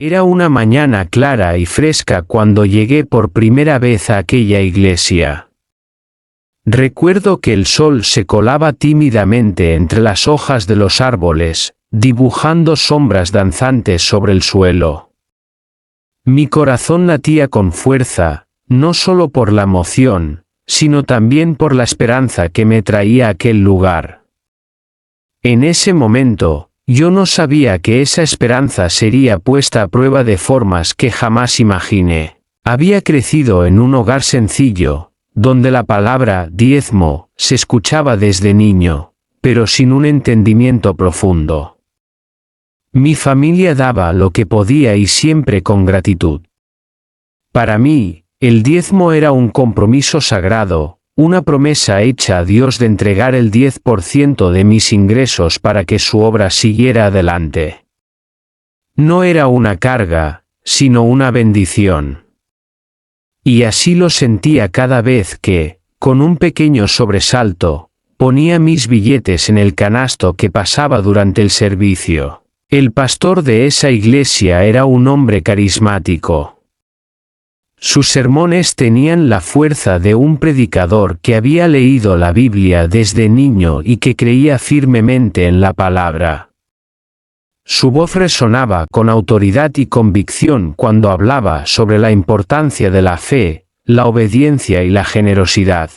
Era una mañana clara y fresca cuando llegué por primera vez a aquella iglesia. Recuerdo que el sol se colaba tímidamente entre las hojas de los árboles, dibujando sombras danzantes sobre el suelo. Mi corazón latía con fuerza, no solo por la emoción, sino también por la esperanza que me traía aquel lugar. En ese momento, yo no sabía que esa esperanza sería puesta a prueba de formas que jamás imaginé. Había crecido en un hogar sencillo, donde la palabra diezmo se escuchaba desde niño, pero sin un entendimiento profundo. Mi familia daba lo que podía y siempre con gratitud. Para mí, el diezmo era un compromiso sagrado, una promesa hecha a Dios de entregar el 10% de mis ingresos para que su obra siguiera adelante. No era una carga, sino una bendición. Y así lo sentía cada vez que, con un pequeño sobresalto, ponía mis billetes en el canasto que pasaba durante el servicio. El pastor de esa iglesia era un hombre carismático. Sus sermones tenían la fuerza de un predicador que había leído la Biblia desde niño y que creía firmemente en la palabra. Su voz resonaba con autoridad y convicción cuando hablaba sobre la importancia de la fe, la obediencia y la generosidad.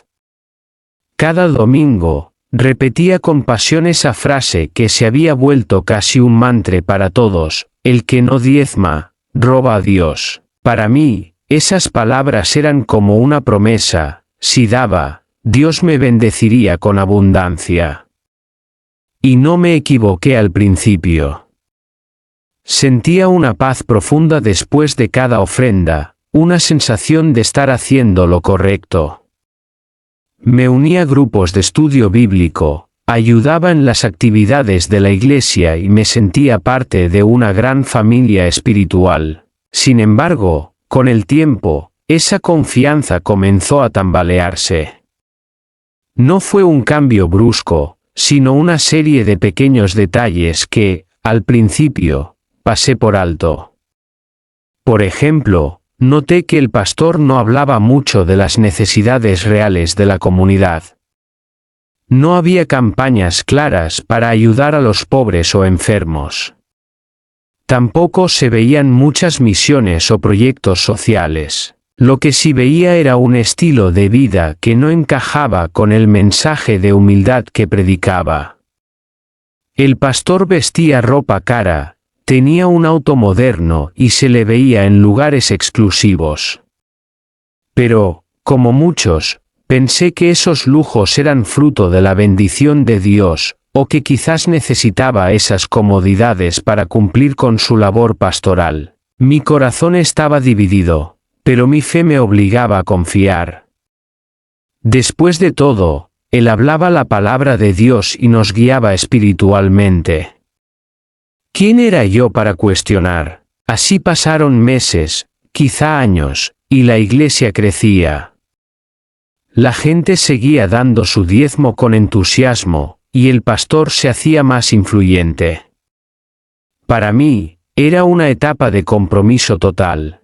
Cada domingo, repetía con pasión esa frase que se había vuelto casi un mantra para todos: el que no diezma, roba a Dios. Para mí, esas palabras eran como una promesa: si daba, Dios me bendeciría con abundancia. Y no me equivoqué al principio. Sentía una paz profunda después de cada ofrenda, una sensación de estar haciendo lo correcto. Me unía a grupos de estudio bíblico, ayudaba en las actividades de la iglesia y me sentía parte de una gran familia espiritual. Sin embargo, con el tiempo, esa confianza comenzó a tambalearse. No fue un cambio brusco, sino una serie de pequeños detalles que, al principio, pasé por alto. Por ejemplo, noté que el pastor no hablaba mucho de las necesidades reales de la comunidad. No había campañas claras para ayudar a los pobres o enfermos. Tampoco se veían muchas misiones o proyectos sociales. Lo que sí veía era un estilo de vida que no encajaba con el mensaje de humildad que predicaba. El pastor vestía ropa cara, tenía un auto moderno y se le veía en lugares exclusivos. Pero, como muchos, pensé que esos lujos eran fruto de la bendición de Dios, o que quizás necesitaba esas comodidades para cumplir con su labor pastoral. Mi corazón estaba dividido, pero mi fe me obligaba a confiar. Después de todo, Él hablaba la palabra de Dios y nos guiaba espiritualmente. ¿Quién era yo para cuestionar? Así pasaron meses, quizá años, y la iglesia crecía. La gente seguía dando su diezmo con entusiasmo, y el pastor se hacía más influyente. Para mí, era una etapa de compromiso total.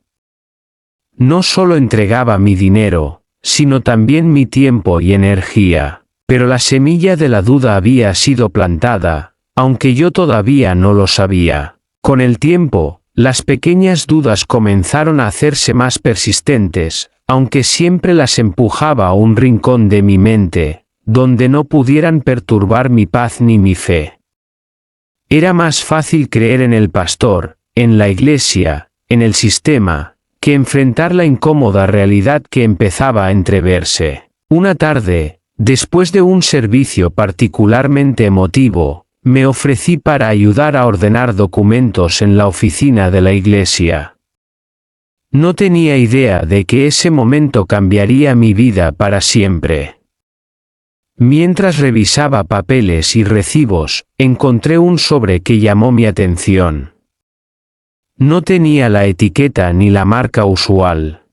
No solo entregaba mi dinero, sino también mi tiempo y energía, pero la semilla de la duda había sido plantada, aunque yo todavía no lo sabía. Con el tiempo, las pequeñas dudas comenzaron a hacerse más persistentes, aunque siempre las empujaba a un rincón de mi mente, donde no pudieran perturbar mi paz ni mi fe. Era más fácil creer en el pastor, en la iglesia, en el sistema, que enfrentar la incómoda realidad que empezaba a entreverse. Una tarde, después de un servicio particularmente emotivo, me ofrecí para ayudar a ordenar documentos en la oficina de la iglesia. No tenía idea de que ese momento cambiaría mi vida para siempre. Mientras revisaba papeles y recibos, encontré un sobre que llamó mi atención. No tenía la etiqueta ni la marca usual.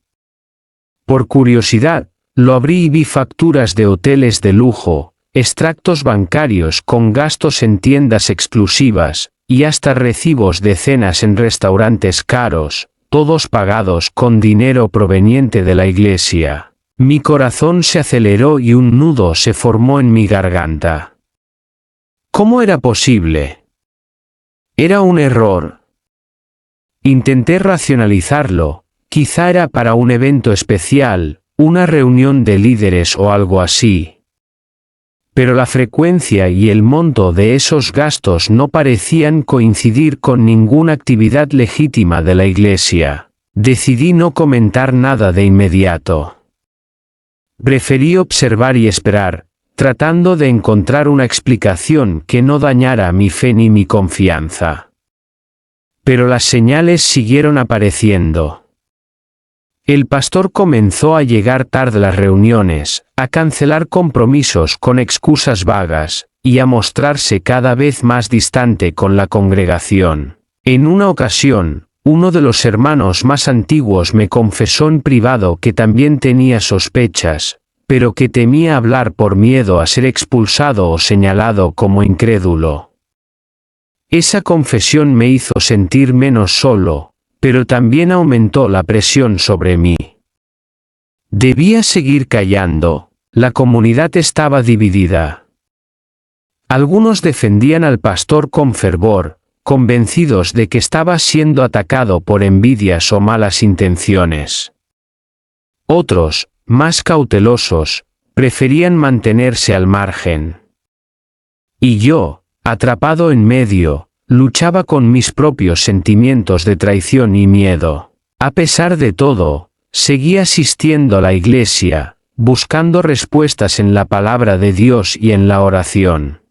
Por curiosidad, lo abrí y vi facturas de hoteles de lujo, extractos bancarios con gastos en tiendas exclusivas, y hasta recibos de cenas en restaurantes caros, todos pagados con dinero proveniente de la iglesia. Mi corazón se aceleró y un nudo se formó en mi garganta. ¿Cómo era posible? Era un error. Intenté racionalizarlo, quizá era para un evento especial, una reunión de líderes o algo así. Pero la frecuencia y el monto de esos gastos no parecían coincidir con ninguna actividad legítima de la iglesia. Decidí no comentar nada de inmediato. Preferí observar y esperar, tratando de encontrar una explicación que no dañara mi fe ni mi confianza. Pero las señales siguieron apareciendo. El pastor comenzó a llegar tarde a las reuniones, a cancelar compromisos con excusas vagas, y a mostrarse cada vez más distante con la congregación. En una ocasión, uno de los hermanos más antiguos me confesó en privado que también tenía sospechas, pero que temía hablar por miedo a ser expulsado o señalado como incrédulo. Esa confesión me hizo sentir menos solo, pero también aumentó la presión sobre mí. Debía seguir callando, la comunidad estaba dividida. Algunos defendían al pastor con fervor, convencidos de que estaba siendo atacado por envidias o malas intenciones. Otros, más cautelosos, preferían mantenerse al margen. Y yo, atrapado en medio, luchaba con mis propios sentimientos de traición y miedo. A pesar de todo, seguí asistiendo a la iglesia, buscando respuestas en la palabra de Dios y en la oración.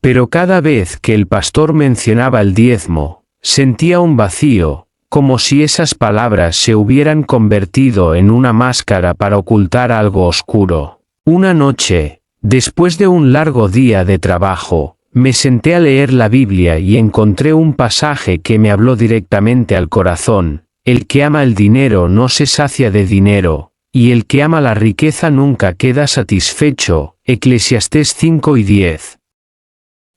Pero cada vez que el pastor mencionaba el diezmo, sentía un vacío, como si esas palabras se hubieran convertido en una máscara para ocultar algo oscuro. Una noche, después de un largo día de trabajo, me senté a leer la Biblia y encontré un pasaje que me habló directamente al corazón. El que ama el dinero no se sacia de dinero, y el que ama la riqueza nunca queda satisfecho. Eclesiastés 5:10.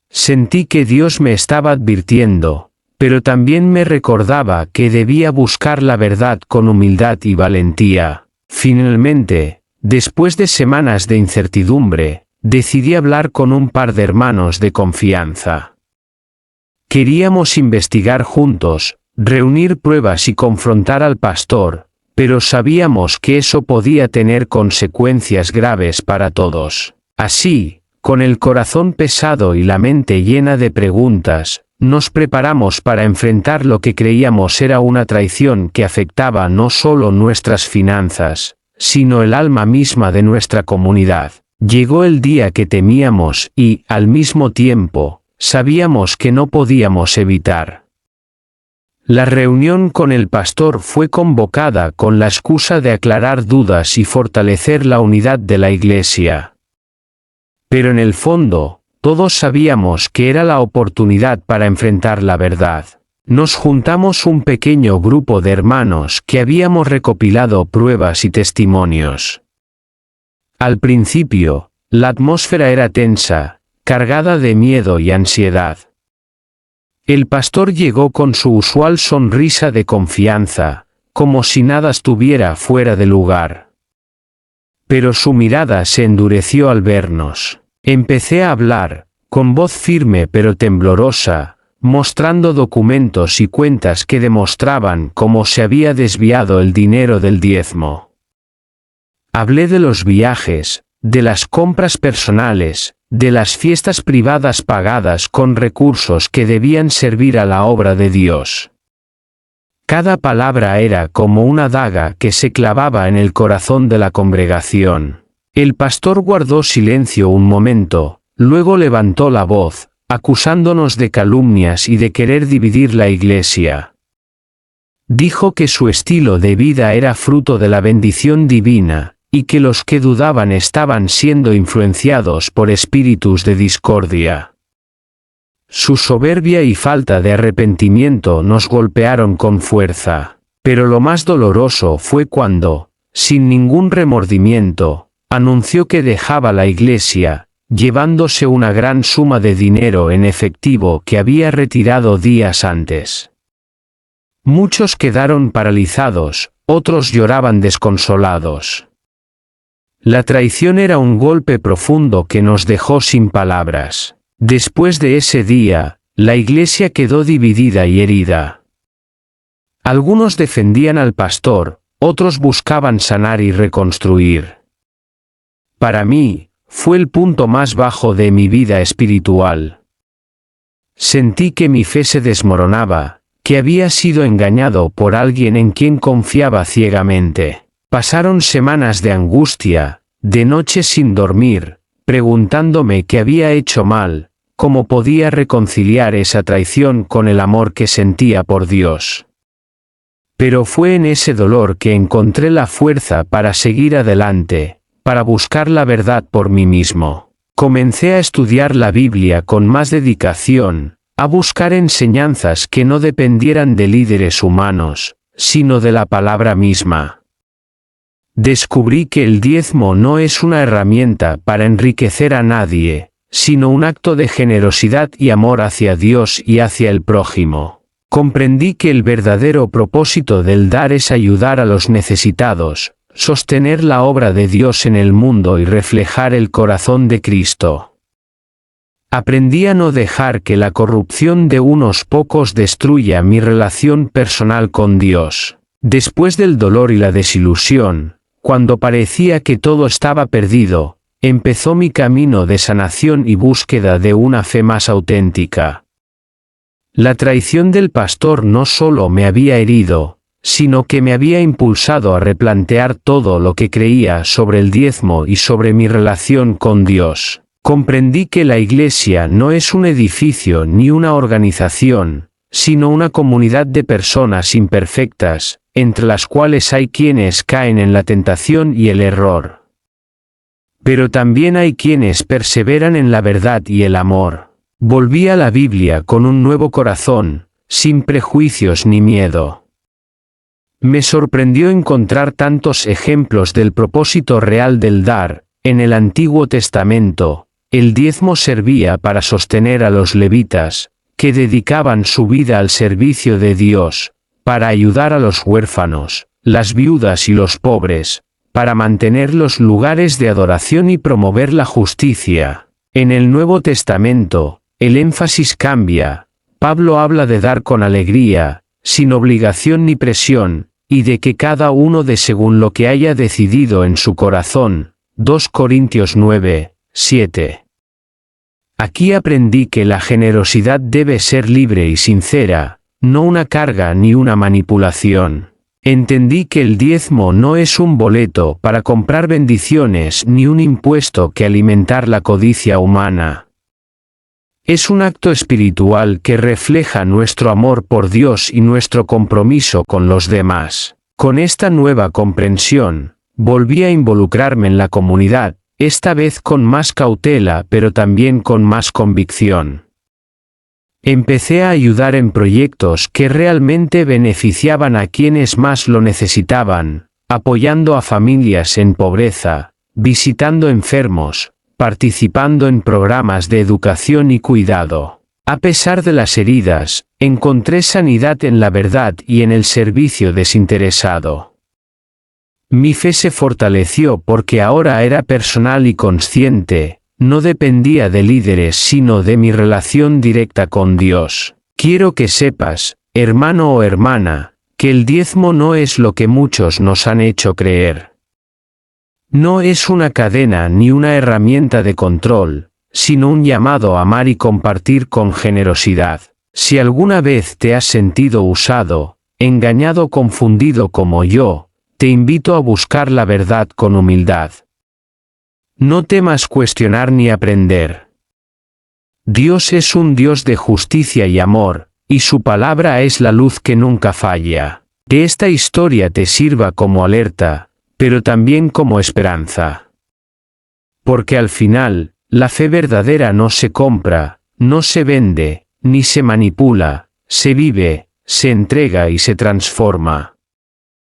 Sentí que Dios me estaba advirtiendo, pero también me recordaba que debía buscar la verdad con humildad y valentía. Finalmente, después de semanas de incertidumbre, decidí hablar con un par de hermanos de confianza. Queríamos investigar juntos, reunir pruebas y confrontar al pastor, pero sabíamos que eso podía tener consecuencias graves para todos. Así, con el corazón pesado y la mente llena de preguntas, nos preparamos para enfrentar lo que creíamos era una traición que afectaba no solo nuestras finanzas, sino el alma misma de nuestra comunidad. Llegó el día que temíamos y, al mismo tiempo, sabíamos que no podíamos evitar. La reunión con el pastor fue convocada con la excusa de aclarar dudas y fortalecer la unidad de la iglesia. Pero en el fondo, todos sabíamos que era la oportunidad para enfrentar la verdad. Nos juntamos un pequeño grupo de hermanos que habíamos recopilado pruebas y testimonios. Al principio, la atmósfera era tensa, cargada de miedo y ansiedad. El pastor llegó con su usual sonrisa de confianza, como si nada estuviera fuera de lugar. Pero su mirada se endureció al vernos. Empecé a hablar, con voz firme pero temblorosa, mostrando documentos y cuentas que demostraban cómo se había desviado el dinero del diezmo. Hablé de los viajes, de las compras personales, de las fiestas privadas pagadas con recursos que debían servir a la obra de Dios. Cada palabra era como una daga que se clavaba en el corazón de la congregación. El pastor guardó silencio un momento, luego levantó la voz, acusándonos de calumnias y de querer dividir la iglesia. Dijo que su estilo de vida era fruto de la bendición divina, y que los que dudaban estaban siendo influenciados por espíritus de discordia. Su soberbia y falta de arrepentimiento nos golpearon con fuerza, pero lo más doloroso fue cuando, sin ningún remordimiento, anunció que dejaba la iglesia, llevándose una gran suma de dinero en efectivo que había retirado días antes. Muchos quedaron paralizados, otros lloraban desconsolados. La traición era un golpe profundo que nos dejó sin palabras. Después de ese día, la iglesia quedó dividida y herida. Algunos defendían al pastor, otros buscaban sanar y reconstruir. Para mí, fue el punto más bajo de mi vida espiritual. Sentí que mi fe se desmoronaba, que había sido engañado por alguien en quien confiaba ciegamente. Pasaron semanas de angustia, de noches sin dormir, preguntándome qué había hecho mal, cómo podía reconciliar esa traición con el amor que sentía por Dios. Pero fue en ese dolor que encontré la fuerza para seguir adelante, para buscar la verdad por mí mismo. Comencé a estudiar la Biblia con más dedicación, a buscar enseñanzas que no dependieran de líderes humanos, sino de la palabra misma. Descubrí que el diezmo no es una herramienta para enriquecer a nadie, sino un acto de generosidad y amor hacia Dios y hacia el prójimo. Comprendí que el verdadero propósito del dar es ayudar a los necesitados, sostener la obra de Dios en el mundo y reflejar el corazón de Cristo. Aprendí a no dejar que la corrupción de unos pocos destruya mi relación personal con Dios. Después del dolor y la desilusión, cuando parecía que todo estaba perdido, empezó mi camino de sanación y búsqueda de una fe más auténtica. La traición del pastor no solo me había herido, sino que me había impulsado a replantear todo lo que creía sobre el diezmo y sobre mi relación con Dios. Comprendí que la iglesia no es un edificio ni una organización, sino una comunidad de personas imperfectas, entre las cuales hay quienes caen en la tentación y el error. Pero también hay quienes perseveran en la verdad y el amor. Volví a la Biblia con un nuevo corazón, sin prejuicios ni miedo. Me sorprendió encontrar tantos ejemplos del propósito real del dar. En el Antiguo Testamento, el diezmo servía para sostener a los levitas, que dedicaban su vida al servicio de Dios, para ayudar a los huérfanos, las viudas y los pobres, para mantener los lugares de adoración y promover la justicia. En el Nuevo Testamento, el énfasis cambia. Pablo habla de dar con alegría, sin obligación ni presión, y de que cada uno dé según lo que haya decidido en su corazón. 2 Corintios 9, 7. Aquí aprendí que la generosidad debe ser libre y sincera, no una carga ni una manipulación. Entendí que el diezmo no es un boleto para comprar bendiciones ni un impuesto que alimentar la codicia humana. Es un acto espiritual que refleja nuestro amor por Dios y nuestro compromiso con los demás. Con esta nueva comprensión, volví a involucrarme en la comunidad, esta vez con más cautela pero también con más convicción. Empecé a ayudar en proyectos que realmente beneficiaban a quienes más lo necesitaban, apoyando a familias en pobreza, visitando enfermos, participando en programas de educación y cuidado. A pesar de las heridas, encontré sanidad en la verdad y en el servicio desinteresado. Mi fe se fortaleció porque ahora era personal y consciente, no dependía de líderes sino de mi relación directa con Dios. Quiero que sepas, hermano o hermana, que el diezmo no es lo que muchos nos han hecho creer. No es una cadena ni una herramienta de control, sino un llamado a amar y compartir con generosidad. Si alguna vez te has sentido usado, engañado o confundido como yo, te invito a buscar la verdad con humildad. No temas cuestionar ni aprender. Dios es un Dios de justicia y amor, y su palabra es la luz que nunca falla. Que esta historia te sirva como alerta, pero también como esperanza. Porque al final, la fe verdadera no se compra, no se vende, ni se manipula, se vive, se entrega y se transforma.